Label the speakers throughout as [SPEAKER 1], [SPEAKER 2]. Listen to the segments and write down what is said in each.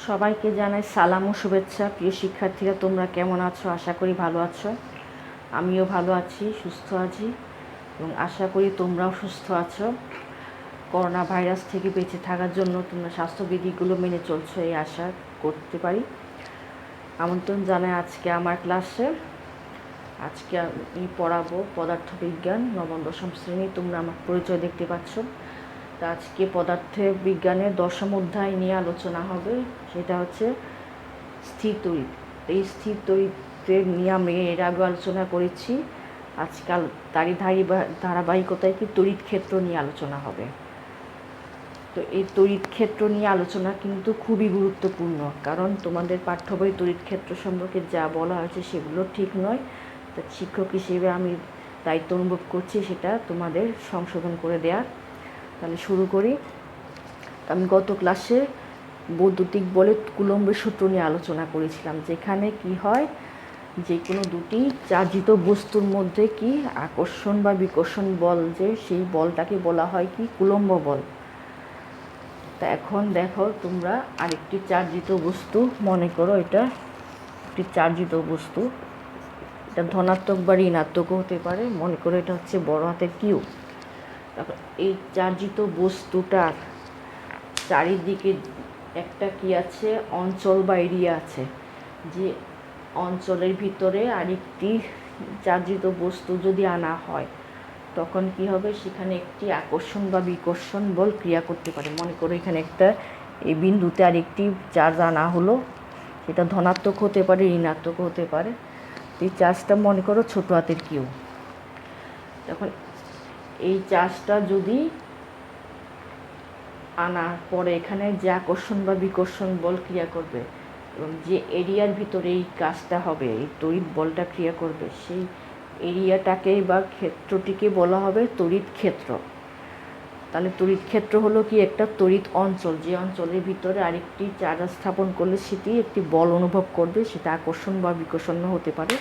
[SPEAKER 1] সবাইকে জানাই সালাম ও শুভেচ্ছা। প্রিয় শিক্ষার্থীরা, তোমরা কেমন আছো? আশা করি ভালো আছো। আমিও ভালো আছি, সুস্থ আছি এবং আশা করি তোমরাও সুস্থ আছো। করোনা ভাইরাস থেকে বেঁচে থাকার জন্য তোমরা স্বাস্থ্যবিধিগুলো মেনে চলছো, এই আশা করতে পারি। আমন্ত্রণ জানাই আজকে আমার ক্লাসে। আজকে আমি পড়াবো পদার্থবিজ্ঞান, নবম দশম শ্রেণী। তোমরা আমার পরিচয় দেখতে পাচ্ছ। তা আজকে পদার্থ বিজ্ঞানের দশম অধ্যায় নিয়ে আলোচনা হবে, সেটা হচ্ছে স্থির তড়িৎ। এই স্থির তড়িৎের নিয়ে আমি এর আগে আলোচনা করেছি। আজকাল তারই ধারাবাহিকতায় কি তড়িৎ ক্ষেত্র নিয়ে আলোচনা হবে। তো এই তড়িৎ ক্ষেত্র নিয়ে আলোচনা কিন্তু খুবই গুরুত্বপূর্ণ, কারণ তোমাদের পাঠ্য বই তড়িৎ ক্ষেত্র সম্পর্কে যা বলা হয়েছে সেগুলো ঠিক নয়। তা শিক্ষক হিসেবে আমি দায়িত্ব অনুভব করছি সেটা তোমাদের সংশোধন করে দেওয়ার। তাহলে শুরু করি। আমি গত ক্লাসে বৈদ্যুতিক বলে কুলম্বের সূত্র নিয়ে আলোচনা করেছিলাম, যেখানে কি হয়, যে কোনো দুটি চার্জিত বস্তুর মধ্যে কি আকর্ষণ বা বিকর্ষণ বল, যে সেই বলটাকে বলা হয় কি কুলম্ব বল। তা এখন দেখো তোমরা আরেকটি চার্জিত বস্তু মনে করো, এটা একটি চার্জিত বস্তু, এটা ধনাত্মক বা ঋণাত্মকও হতে পারে। মনে করো এটা হচ্ছে বড় হাতের কিউ। তারপর এই চার্জিত বস্তুটার চারিদিকে একটা কি আছে, অঞ্চল বা এরিয়া আছে। যে অঞ্চলের ভিতরে আরেকটি চার্জিত বস্তু যদি আনা হয়, তখন কি হবে, সেখানে একটি আকর্ষণ বা বিকর্ষণ বল ক্রিয়া করতে পারে। মনে করো এখানে একটা এই বিন্দুতে আরেকটি চার্জ আনা হলো, সেটা ধনাত্মক হতে পারে, ঋণাত্মক হতে পারে। এই চার্জটা মনে করো ছোট হাতের কিউ। তখন এই চার্জটা যদি আনার পরে এখানে যে আকর্ষণ বা বিকর্ষণ বল ক্রিয়া করবে এবং যে এরিয়ার ভিতরে এই কাজটা হবে, এই তড়িৎ বলটা ক্রিয়া করবে, সেই এরিয়াটাকে বা ক্ষেত্রটিকে বলা হবে তড়িৎ ক্ষেত্র। তাহলে তড়িৎ ক্ষেত্র হলো কি একটা তড়িৎ অঞ্চল, যে অঞ্চলের ভিতরে আরেকটি চার্জ স্থাপন করলে সেটি একটি বল অনুভব করবে, সেটা আকর্ষণ বা বিকর্ষণ হতে পারে।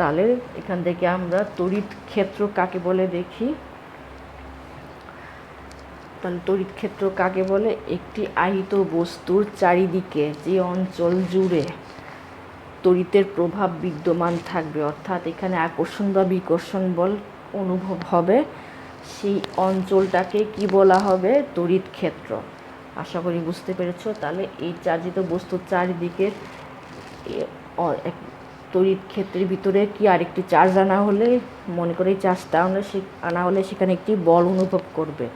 [SPEAKER 1] তাহলে এখান থেকে আমরা তড়িৎ ক্ষেত্র কাকে বলে দেখি। তাহলে তড়িৎ ক্ষেত্র কাকে বলে? একটি আহিত বস্তুর চারিদিকে যে অঞ্চল জুড়ে তড়িতের প্রভাব বিদ্যমান থাকবে, অর্থাৎ এখানে আকর্ষণ বা বিকর্ষণ বল অনুভব হবে, সেই অঞ্চলটাকে কি বলা হবে? তড়িৎ ক্ষেত্র। আশা করি বুঝতে পেরেছো। তাহলে এই চার্জিত বস্তুর চারিদিকে তড়িৎ ক্ষেত্রের ভিতরে কি আরেকটি চার্জ আনা হলে, মনে করে এই চার্জটা আনা হলে সেখানে একটি বল অনুভব করবে,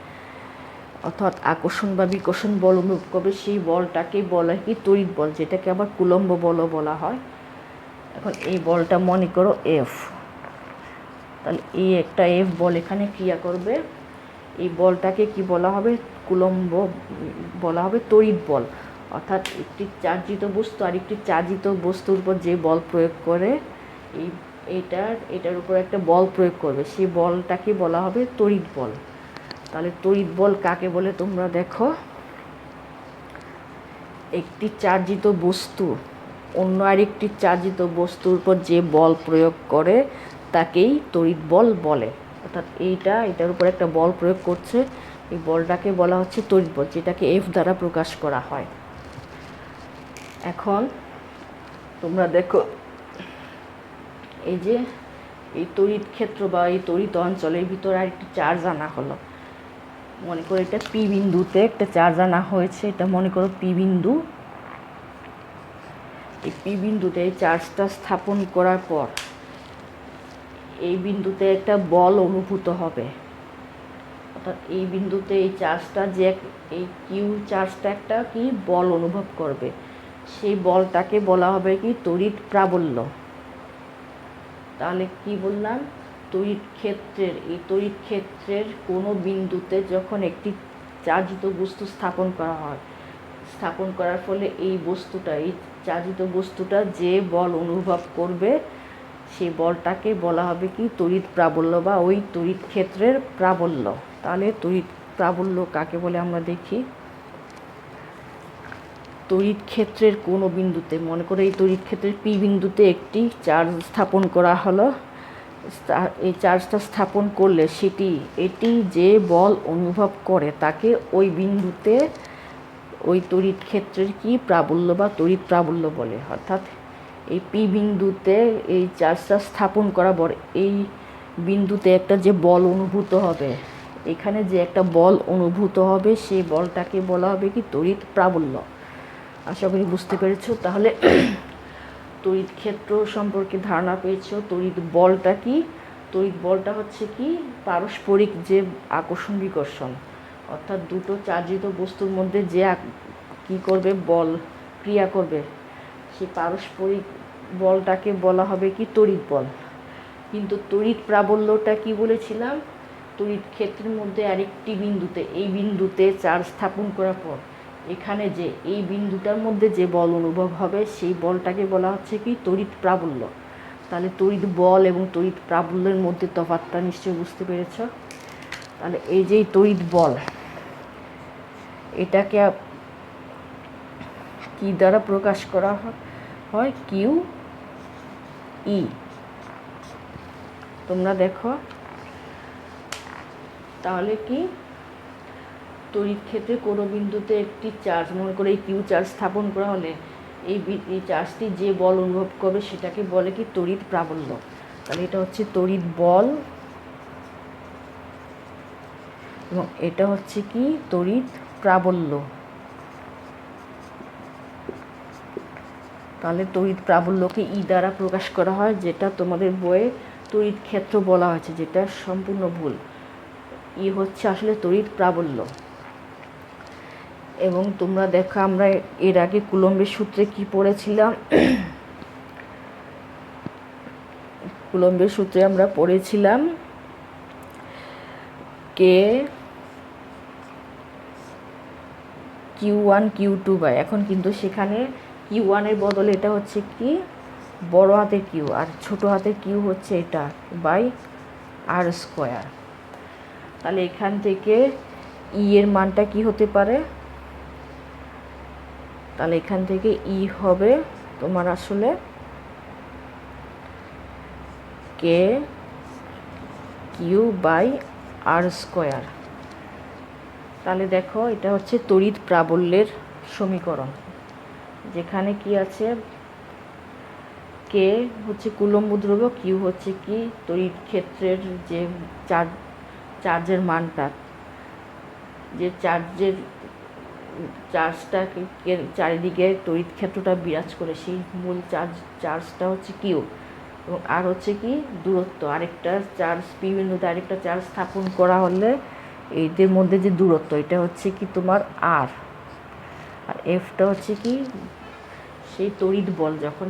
[SPEAKER 1] অর্থাৎ আকর্ষণ বা বিকর্ষণ বল অনুভব করবে। সেই বলটাকে বলা হয় কি তড়িৎ বল, যেটাকে আবার কুলম্ব বলও বলা হয়। এখন এই বলটা মনে করো এফ। তাহলে এই একটা এফ বল এখানে ক্রিয়া করবে। এই বলটাকে কি বলা হবে? কুলম্ব বলা হবে, তড়িৎ বল। অর্থাৎ একটি চার্জিত বস্তু আর একটি চার্জিত বস্তুর উপর যে বল প্রয়োগ করে, এটার উপর একটা বল প্রয়োগ করবে, সেই বলটাকে বলা হবে তড়িৎ বল। তাহলে তড়িৎ বল কাকে বলে তোমরা দেখো, একটি চার্জিত বস্তু অন্য আরেকটি চার্জিত বস্তুর উপর যে বল প্রয়োগ করে তাকেই তড়িৎ বল বলে। অর্থাৎ এটার উপর একটা বল প্রয়োগ করছে, এই বলটাকে বলা হচ্ছে তড়িৎ বল, যেটাকে এফ দ্বারা প্রকাশ করা হয়। এখন তোমরা দেখো, এই যে এই তড়িৎ ক্ষেত্র বা এই তড়িৎ অঞ্চলের ভিতরে আরেকটি চার্জ আনা হলো। মনে করো এটা পি বিন্দুতে একটা চার্জ আনা হয়েছে, এটা মনে করো পি বিন্দু। এই পি বিন্দুতে এই চার্জটা স্থাপন করার পর এই বিন্দুতে একটা বল অনুভূত হবে। অর্থাৎ এই বিন্দুতে এই চার্জটা, যে এই কিউ চার্জটা একটা কি বল অনুভব করবে, সেই বলটাকে বলা হবে কি তড়িৎ প্রাবল্য। তাহলে কি বললাম? এই তড়িৎ ক্ষেত্রের কোনো বিন্দুতে যখন একটি চার্জিত বস্তু স্থাপন করা হয়, স্থাপন করার ফলে এই চার্জিত বস্তুটা যে বল অনুভব করবে, সেই বলটাকে বলা হবে কি তড়িৎ প্রাবল্য বা ওই তড়িৎ ক্ষেত্রের প্রাবল্য। তাহলে তড়িৎ প্রাবল্য কাকে বলে আমরা দেখি। তড়িৎ ক্ষেত্রের কোনো বিন্দুতে, মনে করে এই তড়িৎ ক্ষেত্রের পি বিন্দুতে একটি চার্জ স্থাপন করা হলো, এই চার্জটা স্থাপন করলে এটি যে বল অনুভব করে তাকে ওই বিন্দুতে ওই তড়িৎ ক্ষেত্রের কি প্রাবল্য বা তড়িৎ প্রাবল্য বলে। অর্থাৎ এই পি বিন্দুতে এই চার্জটা স্থাপন করার পর এই বিন্দুতে একটা যে বল অনুভূত হবে, এখানে যে একটা বল অনুভূত হবে সেই বলটাকে বলা হবে কি তড়িৎ প্রাবল্য। আশা করি বুঝতে পেরেছো। তাহলে তড়িৎ ক্ষেত্র সম্পর্কে ধারণা পেয়েছো। তড়িৎ বলটা কি? তড়িৎ বলটা হচ্ছে কি পারস্পরিক যে আকর্ষণ বিকর্ষণ, অর্থাৎ দুটো চার্জিত বস্তুর মধ্যে যে কি করবে বল ক্রিয়া করবে, সেই পারস্পরিক বলটাকে বলা হবে কি তড়িৎ বল। কিন্তু তড়িৎ প্রাবল্যটা কি বলেছিলাম? তড়িৎ ক্ষেত্রের মধ্যে আরেকটি বিন্দুতে, এই বিন্দুতে চার্জ স্থাপন করার পর এখানে যে এই বিন্দুটার মধ্যে যে বল অনুভব হবে সেই বলটাকে বলা হচ্ছে কি তড়িৎ প্রাবল্য। তাহলে তড়িৎ বল এবং তড়িৎ প্রাবল্যের মধ্যে তফাৎটা নিশ্চয়ই বুঝতে পেরেছ। তাহলে এই যে তড়িৎ বল, এটাকে কি দ্বারা প্রকাশ করা হয়? Q E. তোমরা দেখো তাহলে কি তড়িৎ ক্ষেত্রে কোনো বিন্দুতে একটি চার্জ, মনে করে এই কিউ চার্জ স্থাপন করা হলে এই চার্জটি যে বল অনুভব করবে সেটাকে বলে কি তড়িৎ প্রাবল্য। তাহলে এটা হচ্ছে তড়িৎ বল এবং এটা হচ্ছে কি তড়িৎ প্রাবল্য। তাহলে তড়িৎ প্রাবল্যকে ই দ্বারা প্রকাশ করা হয়, যেটা তোমাদের বইয়ে তড়িৎ ক্ষেত্র বলা হয়েছে, যেটা সম্পূর্ণ ভুল। ই হচ্ছে আসলে তড়িৎ প্রাবল্য। এবং তোমরা দেখো আমরা এর আগে কুলম্বের সূত্রে কি পড়েছিলাম? কুলম্বের সূত্রে আমরা পড়েছিলাম কে Q1 Q2 বাই, এখন কিন্তু সেখানে Q1 এর বদলে এটা হচ্ছে কি বড় হাতের কিউ, আর ছোট হাতের কিউ হচ্ছে এটা বাই আর স্কোয়ার। তাহলে এখান থেকে ই এর মানটা কি হতে পারে? তাহলে এখান থেকে ই হবে তোমার আসলে কে কিউ বাই আর স্কোয়ার। তাহলে দেখো এটা হচ্ছে তড়িৎ প্রাবল্যের সমীকরণ, যেখানে কি আছে কে হচ্ছে কুলম্ব ধ্রুবক, কিউ হচ্ছে কি তড়িৎ ক্ষেত্রের যে চার্জের মানটা, যে চার্জটাকে চারিদিকে তড়িৎ ক্ষেত্রটা বিরাজ করে সেই মূল চার্জটা হচ্ছে কিউ, এবং আর হচ্ছে কি দূরত্ব, আরেকটা চার্জ পি বিন্দুতে আরেকটা চার্জ স্থাপন করা হলে এইদের মধ্যে যে দূরত্ব, এটা হচ্ছে কি তোমার আর এফটা হচ্ছে কি সেই তড়িৎ বল। যখন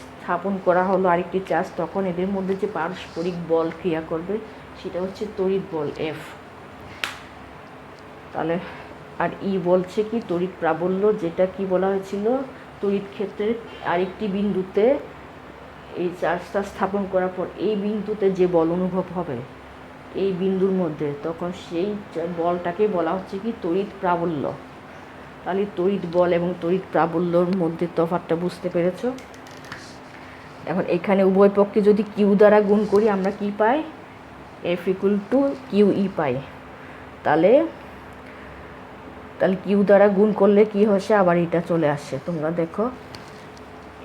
[SPEAKER 1] স্থাপন করা হলো আরেকটি চার্জ, তখন এদের মধ্যে যে পারস্পরিক বল ক্রিয়া করবে সেটা হচ্ছে তড়িৎ বল এফ। তাহলে আর ই বলছে কি তড়িৎ প্রাবল্য, যেটা কি বলা হয়েছিল তড়িৎ ক্ষেত্রের আরেকটি বিন্দুতে এই চার্জটা স্থাপন করার পর এই বিন্দুতে যে বল অনুভব হবে এই বিন্দুর মধ্যে, তখন সেই বলটাকে বলা হচ্ছে কি তড়িৎ প্রাবল্য। তাহলে তড়িৎ বল এবং তড়িৎ প্রাবল্যর মধ্যে তফাৎটা বুঝতে পেরেছো। এখন এখানে উভয় পক্ষে যদি কিউ দ্বারা গুণ করি আমরা কি পাই? F equal to Q E পাই। তাহলে কিউ দ্বারা গুণ করলে কি হচ্ছে আবার এটা চলে আসছে। তোমরা দেখো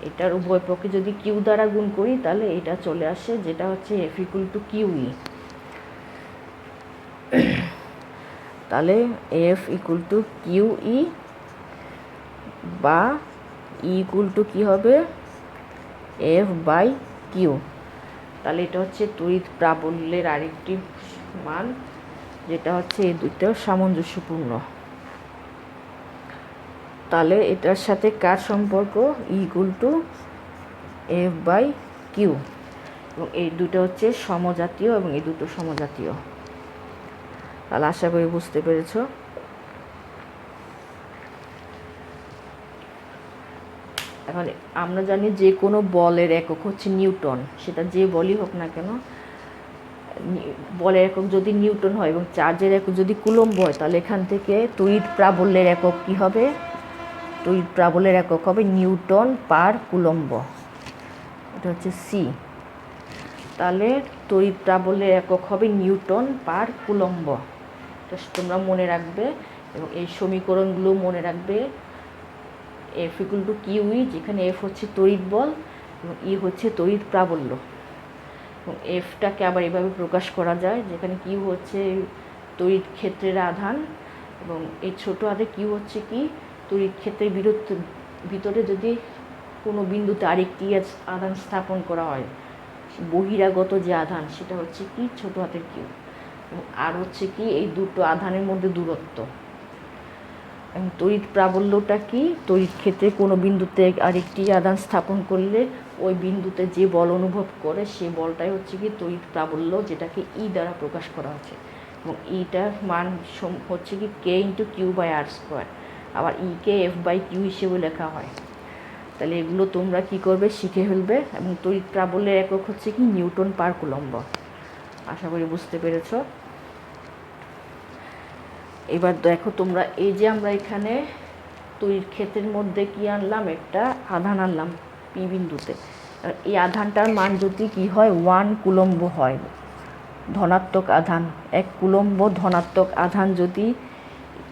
[SPEAKER 1] এটার উভয় পক্ষে যদি কিউ দ্বারা গুণ করি তাহলে এটা চলে আসে, যেটা হচ্ছে F equal to Q E. তাহলে F equal to Q E বা ই ইকুয়াল টু কী হবে এফ বাই কিউ। তাহলে এটা হচ্ছে তড়িৎ প্রাবল্যের আরেকটি মান, যেটা হচ্ছে এই দুটো সামঞ্জস্যপূর্ণ। তাহলে এটার সাথে কার সম্পর্ক? Equal to F by Q, এবং এই দুটো হচ্ছে সমজাতীয় এবং এই দুটো সমজাতীয়। তাহলে আশা করি বুঝতে পেরেছ। এখন আমরা জানি যে কোনো বলের একক হচ্ছে নিউটন, সেটা যে বলই হোক না কেন, বলের একক যদি নিউটন হয় এবং চার্জের একক যদি কুলম্ব হয়, তাহলে এখান থেকে তড়িৎ প্রাবল্যের একক কী হবে? তড়িৎ প্রাবল্যের একক হবে নিউটন পার কুলম্ব, এটা হচ্ছে সি। তাহলে তড়িৎ প্রাবল্যের একক হবে নিউটন পার কুলম্ব। এটা তোমরা মনে রাখবে। এবং এই সমীকরণগুলো মনে রাখবে। এফ ইকুয়াল টু কিউই, যেখানে এফ হচ্ছে তড়িৎ বল এবং ই হচ্ছে তড়িৎ প্রাবল্য। এবং এফটাকে আবার এভাবে প্রকাশ করা যায়, যেখানে কিউ হচ্ছে তড়িৎ ক্ষেত্রের আধান এবং এই ছোট হাতে কিউ হচ্ছে কি তড়িৎ ক্ষেত্রের ভিতরে যদি কোনো বিন্দুতে আরেকটি আধান স্থাপন করা হয়, বহিরাগত যে আধান সেটা হচ্ছে কি ছোট হাতের কিউ। এবং আর হচ্ছে কি এই দুটো আধানের মধ্যে দূরত্ব। এবং তড়িৎ প্রাবল্যটা কি, তড়িৎ ক্ষেত্রে কোনো বিন্দুতে আরেকটি আধান স্থাপন করলে ওই বিন্দুতে যে বল অনুভব করে সেই বলটাই হচ্ছে কি তড়িৎ প্রাবল্য, যেটাকে ই দ্বারা প্রকাশ করা হচ্ছে। এবং ইটার মান হচ্ছে কি K into Q by R square. আবার ইকে এফ বাই কিউ হিসেবে লেখা হয়। তাহলে এগুলো তোমরা কি করবে, শিখে ফেলবে। এবং তড়িৎ প্রাবল্যের একক হচ্ছে কি নিউটন পার কুলম্ব। আশা করি বুঝতে পেরেছ। এবার দেখো তোমরা, এই যে আমরা এখানে তড়িৎ ক্ষেত্রের মধ্যে কি আনলাম, একটা আধান আনলাম পি বিন্দুতে। এই আধানটার মান যদি কি হয় 1 কুলম্ব হয়, ধনাত্মক আধান, 1 কুলম্ব ধনাত্মক আধান যদি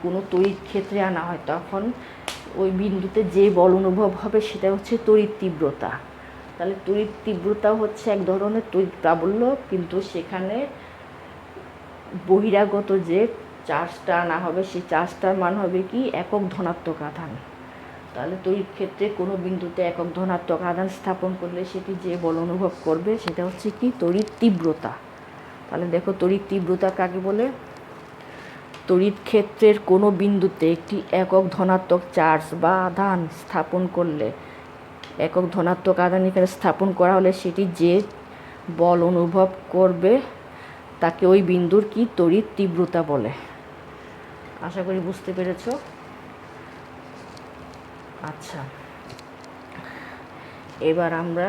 [SPEAKER 1] কোনো তড়িৎ ক্ষেত্রে আনা হয়, তখন ওই বিন্দুতে যে বল অনুভব হবে সেটা হচ্ছে তড়িৎ তীব্রতা। তাহলে তড়িৎ তীব্রতা হচ্ছে এক ধরনের তড়িৎ প্রাবল্য, কিন্তু সেখানে বহিরাগত যে চার্জটা আনা হবে সেই চার্জটার মান হবে কি একক ধনাত্মক আধান। তাহলে তড়িৎ ক্ষেত্রে কোনো বিন্দুতে একক ধনাত্মক আধান স্থাপন করলে সেটি যে বল অনুভব করবে সেটা হচ্ছে কি তড়িৎ তীব্রতা। তাহলে দেখো তড়িৎ তীব্রতা কাকে বলে। তড়িৎ ক্ষেত্রের কোনো বিন্দুতে একটি একক ধনাত্মক চার্জ বা আধান স্থাপন করলে, একক ধনাত্মক আধান এখানে স্থাপন করা হলে সেটি যে বল অনুভব করবে তাকে ওই বিন্দুর কি তড়িৎ তীব্রতা বলে। আশা করি বুঝতে পেরেছ। আচ্ছা, এবার আমরা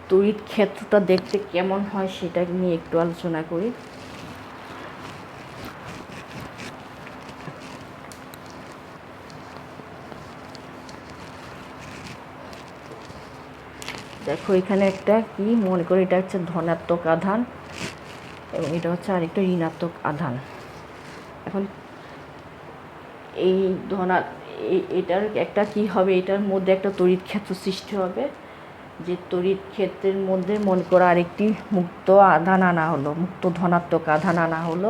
[SPEAKER 1] তড়িৎ ক্ষেত্রটা দেখতে কেমন হয় সেটা নিয়ে একটু আলোচনা করি। দেখো এখানে একটা কি মনে করি, এটা হচ্ছে ধনাত্মক আধান এবং এটা হচ্ছে আরেকটা ঋণাত্মক আধান। এখন এই এটার একটা কি হবে, এটার মধ্যে একটা তড়িৎ ক্ষেত্র সৃষ্টি হবে। যে তড়িৎ ক্ষেত্রের মধ্যে মনে করো আরেকটি মুক্ত আধান আনা হলো, মুক্ত ধনাত্মক আধান আনা হলো।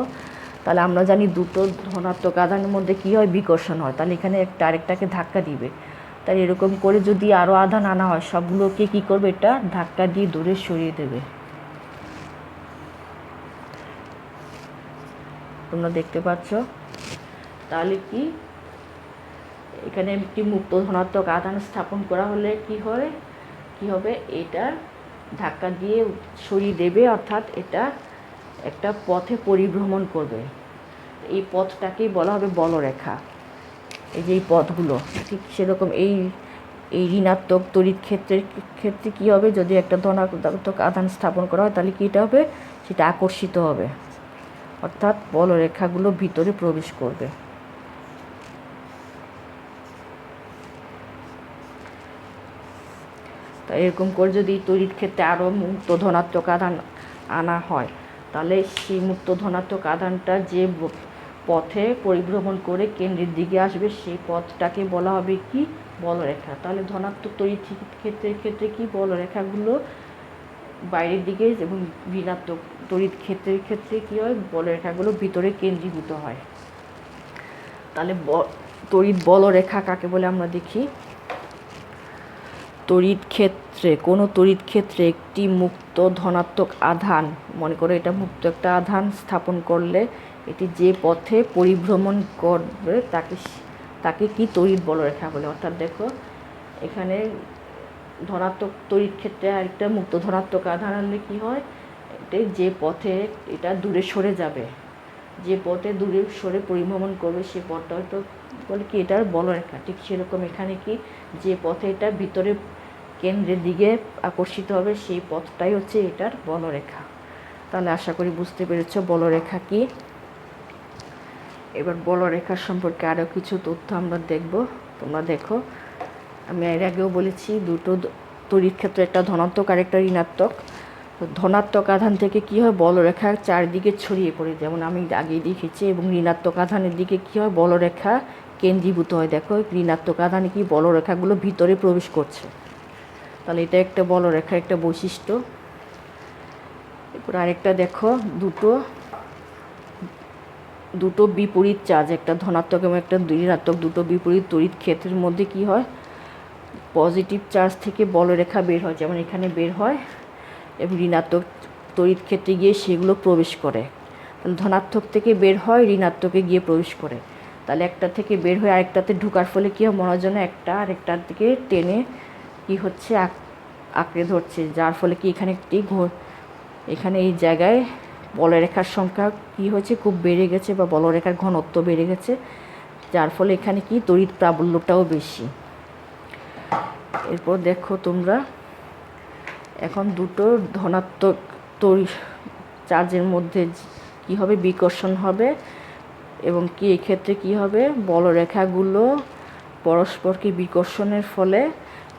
[SPEAKER 1] তাহলে আমরা জানি দুটো ধনাত্মক আধানের মধ্যে কি হয়, বিকর্ষণ হয়। তাহলে এখানে একটা আরেকটাকে ধাক্কা দিবে। তাই এরকম করে যদি আরও আধান আনা হয়, সবগুলোকে কি করবে, এটা ধাক্কা দিয়ে দূরে সরিয়ে দেবে। তোমরা দেখতে পাচ্ছ। তাহলে কি এখানে একটি মুক্ত ধনাত্মক আধান স্থাপন করা হলে কি হবে, এটা ধাক্কা দিয়ে সরিয়ে দেবে, অর্থাৎ এটা একটা পথে পরিভ্রমণ করবে। এই পথটাকেই বলা হবে বলরেখা। এই যে এই পথগুলো ঠিক সেরকম এই ঋণাত্মক তড়িৎ ক্ষেত্রে কী হবে, যদি একটা ধনাত্মক আধান স্থাপন করা হয় তাহলে কী হবে, সেটা আকর্ষিত হবে, অর্থাৎ বলরেখাগুলো ভিতরে প্রবেশ করবে। তাই এরকম করে যদি তড়িৎ ক্ষেত্রে আরও মুক্ত ধনাত্মক আধান আনা হয়, তাহলে সেই মুক্ত ধনাত্মক আধানটা যে পথে পরিভ্রমণ করে কেন্দ্রের দিকে আসবে সেই পথটাকে বলা হবে কি বলরেখা। তাহলে ধনাত্মক তড়িৎ ক্ষেত্রে কি বলরেখাগুলো বাইরের দিকে এবং ঋণাত্মক তড়িৎ ক্ষেত্রে কী হয়, বলরেখাগুলো ভিতরে কেন্দ্রীভূত হয়। তাহলে তড়িৎ বলরেখা কাকে বলে আমরা দেখি। কোনো তড়িৎ ক্ষেত্রে একটি মুক্ত ধনাত্মক আধান, মনে করো এটা মুক্ত একটা আধান স্থাপন করলে এটি যে পথে পরিভ্রমণ করবে তাকে কি তড়িৎ বলরেখা বলে। অর্থাৎ দেখো এখানে ধনাত্মক তড়িৎ ক্ষেত্রে আরেকটা মুক্ত ধনাত্মক আধান আনলে কী হয়, এটা যে পথে এটা দূরে সরে যাবে, যে পথে দূরে সরে পরিভ্রমণ করবে সেই পথটা হয়তো বলে কি এটার বলরেখা। ঠিক সেরকম এখানে কি যে পথে এটা ভিতরে কেন্দ্রের দিকে আকর্ষিত হবে সেই পথটাই হচ্ছে এটার বলরেখা। তাহলে আশা করি বুঝতে পেরেছ বলরেখা কি। এবার বলরেখার সম্পর্কে আরও কিছু তথ্য আমরা দেখব। তোমরা দেখো, আমি এর আগেও বলেছি দুটো তড়িৎ ক্ষেত্র, একটা ধনাত্মক আর একটা ঋণাত্মক। তো ধনাত্মক আধান থেকে কী হয়, বলরেখা চারদিকে ছড়িয়ে পড়ে, যেমন আমি আগেই দেখেছি। এবং ঋণাত্মক আধানের দিকে কী হয়, বলরেখা কেন্দ্রীভূত হয়। দেখো ঋণাত্মক আধানে কি বলরেখাগুলো ভিতরে প্রবেশ করছে, তাহলে এটা একটা বলরেখার একটা বৈশিষ্ট্য। এরপর আরেকটা দেখো, দুটো বিপরীত চার্জ, একটা ধনাত্মক এবং একটা ঋণাত্মক, দুটো বিপরীত তড়িৎ ক্ষেত্রের মধ্যে কি হয়, পজিটিভ চার্জ থেকে বলরেখা বের হয়, যেমন এখানে বের হয়, এবং ঋণাত্মক তড়িৎ ক্ষেত্রে গিয়ে সেগুলো প্রবেশ করে। তাহলে ধনাত্মক থেকে বের হয়, ঋণাত্মকে গিয়ে প্রবেশ করে। তাহলে একটা থেকে বের হয়ে আরেকটাতে ঢোকার ফলে কী হয়, মনে যেন একটা আরেকটার দিকে টেনে কি হচ্ছে, আঁকড়ে ধরছে, যার ফলে কি এখানে এই জায়গায় বলরেখার সংখ্যা কি হয়েছে, খুব বেড়ে গেছে, বা বলরেখার ঘনত্ব বেড়ে গেছে, যার ফলে এখানে কি তড়িৎ প্রাবল্যটাও বেশি। এরপর দেখো তোমরা, এখন দুটো ধনাত্মক তড়িৎ চার্জের মধ্যে কি হবে, বিকর্ষণ হবে, এবং কি এক্ষেত্রে কি হবে, বলরেখাগুলো পরস্পরকে বিকর্ষণের ফলে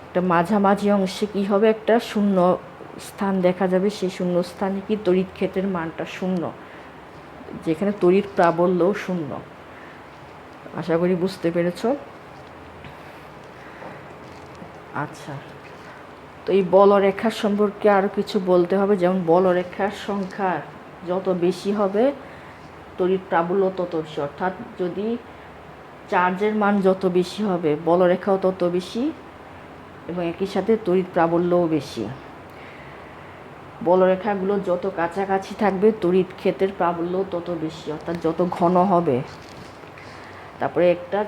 [SPEAKER 1] একটা মাঝামাঝি অংশে কি হবে, একটা শূন্য স্থান দেখা যাবে। সেই শূন্য স্থানে কি তড়িৎ ক্ষেত্রের মানটা শূন্য, যেখানে তড়িৎ প্রাবল্যও শূন্য। আশা করি বুঝতে পেরেছ। আচ্ছা, তো এই বলরেখার সম্পর্কে আরও কিছু বলতে হবে, যেমন বলরেখার সংখ্যা যত বেশি হবে তড়িৎ প্রাবল্য তত বেশি, অর্থাৎ যদি চার্জের মান যত বেশি হবে বলরেখাও তত বেশি, এবং একই সাথে তড়িৎ প্রাবল্যও বেশি। বলরেখাগুলো যত কাছাকাছি থাকবে তড়িৎ ক্ষেত্রের প্রাবল্যও তত বেশি, অর্থাৎ যত ঘন হবে। তারপরে একটা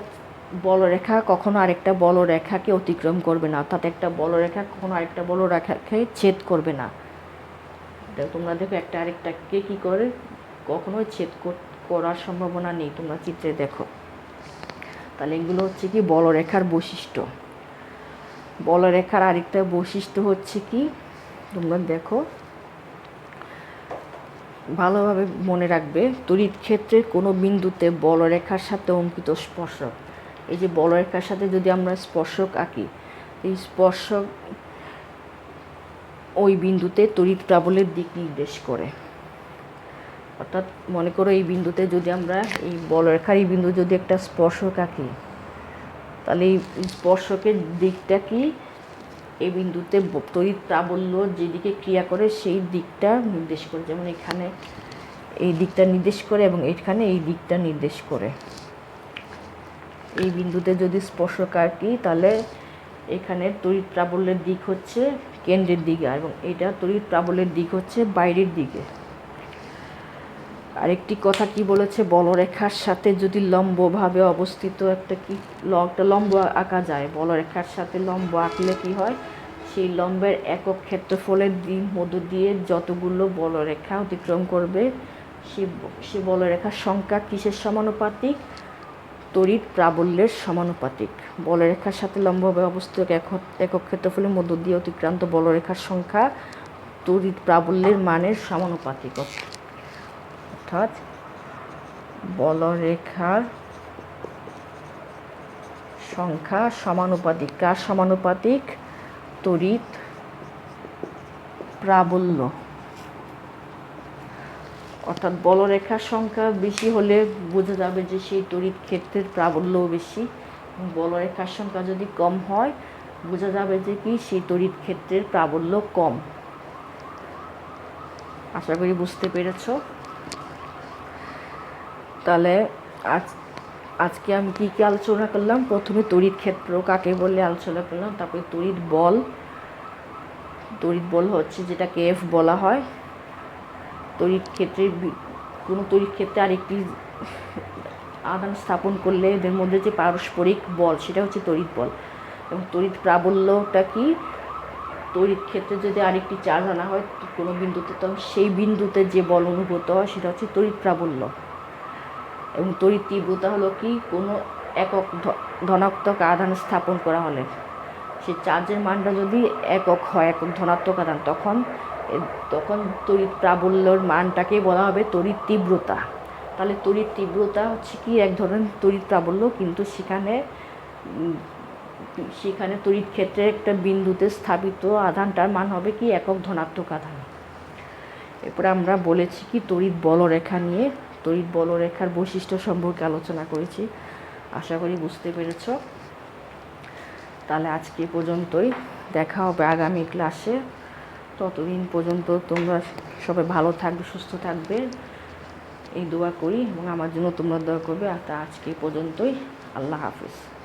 [SPEAKER 1] বলরেখা কখনো আরেকটা বলরেখাকে অতিক্রম করবে না, অর্থাৎ একটা বলরেখা কখনো আরেকটা বলরেখাকে ছেদ করবে না। তোমরা দেখো একটা আরেকটাকে কি করে, কখনোই ছেদ করার সম্ভাবনা নেই, তোমরা চিত্রে দেখো। তাহলে এগুলো হচ্ছে কি বলরেখার বৈশিষ্ট্য। বলরেখার আরেকটা বৈশিষ্ট্য হচ্ছে কি, তোমরা দেখো ভালোভাবে মনে রাখবে, তড়িৎ ক্ষেত্রের কোনো বিন্দুতে বলরেখার সাথে অঙ্কিত স্পর্শক, এই যে বলরেখার সাথে যদি আমরা স্পর্শক আঁকি, এই স্পর্শক ওই বিন্দুতে তড়িৎ প্রাবল্যের দিক নির্দেশ করে। অর্থাৎ মনে করো এই বিন্দুতে যদি আমরা এই বলরেখার এই বিন্দু যদি একটা স্পর্শক আঁকি, তাহলে এই স্পর্শকের দিকটা কি, এই বিন্দুতে তড়িৎ প্রাবল্য যেদিকে ক্রিয়া করে সেই দিকটা নির্দেশ করে, যেমন এখানে এই দিকটা নির্দেশ করে এবং এখানে এই দিকটা নির্দেশ করে। এই বিন্দুতে যদি স্পর্শক আঁকি, তাহলে এখানে তড়িৎ প্রাবল্যের দিক হচ্ছে কেন্দ্রের দিকে, এবং এটা তড়িৎ প্রাবল্যের দিক হচ্ছে বাইরের দিকে। আরেকটি কথা কি বলেছে, বলরেখার সাথে যদি লম্বভাবে অবস্থিত একটা লম্ব আঁকা যায়, বলরেখার সাথে লম্ব আঁকলে কি হয়, সেই লম্বের একক ক্ষেত্রফলের মধ্য দিয়ে যতগুলো বলরেখা অতিক্রম করবে সে বলরেখার সংখ্যা কিসের সমানুপাতিক, তড়িৎ প্রাবল্যের সমানুপাতিক। বলরেখার সাথে লম্বভাবে অবস্থিত একক ক্ষেত্রফলের মধ্য দিয়ে অতিক্রান্ত বলরেখার সংখ্যা তড়িৎ প্রাবল্যের মানের সমানুপাতিক। অর্থাৎ বলরেখার সংখ্যা সমানুপাতিক, কার সমানুপাতিক, তড়িৎ প্রাবল্য। অর্থাৎ বলরেখার সংখ্যা বেশি হলে বোঝা যাবে যে সেই তড়িৎ ক্ষেত্রের প্রাবল্যও বেশি, এবং বলরেখার সংখ্যা যদি কম হয় বোঝা যাবে যে কি সেই তড়িৎ ক্ষেত্রের প্রাবল্য কম। আশা করি বুঝতে পেরেছ। তাহলে আজকে আমি কী কী আলোচনা করলাম, প্রথমে তড়িৎ ক্ষেত্র কাকে বলে আলোচনা করলাম, তারপরে তড়িৎ বল হচ্ছে যেটাকে এফ বলা হয়। তড়িৎ ক্ষেত্রে কোনো তড়িৎ ক্ষেত্রে আরেকটি আধান স্থাপন করলে এদের মধ্যে যে পারস্পরিক বল সেটা হচ্ছে তড়িৎ বল। এবং তড়িৎ প্রাবল্যটা কি, তড়িৎ ক্ষেত্রে যদি আরেকটি চার্জ আনা হয় কোনো বিন্দুতে, তখন সেই বিন্দুতে যে বল অনুভূত হয় সেটা হচ্ছে তড়িৎ প্রাবল্য। এবং তড়িৎ তীব্রতা হলো কি, কোনো একক ধনাত্মক আধান স্থাপন করা হলে সেই চার্জের মানটা যদি একক হয়, একক ধনাত্মক আধান, তখন তড়িৎ প্রাবল্যর মানটাকে বলা হবে তড়িৎ তীব্রতা। তাহলে তড়িৎ তীব্রতা হচ্ছে কি এক ধরনের তড়িৎ প্রাবল্য, কিন্তু সেখানে তড়িৎ ক্ষেত্রে একটা বিন্দুতে স্থাপিত আধানটার মান হবে কি একক ধনাত্মক আধান। এরপরে আমরা বলেছি কি তড়িৎ বলরেখা নিয়ে, তড়িৎ বলরেখার বৈশিষ্ট্য সম্পর্কে আলোচনা করেছি। আশা করি বুঝতে পেরেছ। তাহলে আজকে পর্যন্তই, দেখা হবে আগামী ক্লাসে। ততদিন পর্যন্ত তোমরা সবাই ভালো থাকবে, সুস্থ থাকবে, এই দোয়া করি, এবং আমার জন্য তোমরা দোয়া করবে। আর আজকে পর্যন্তই, আল্লাহ হাফিজ।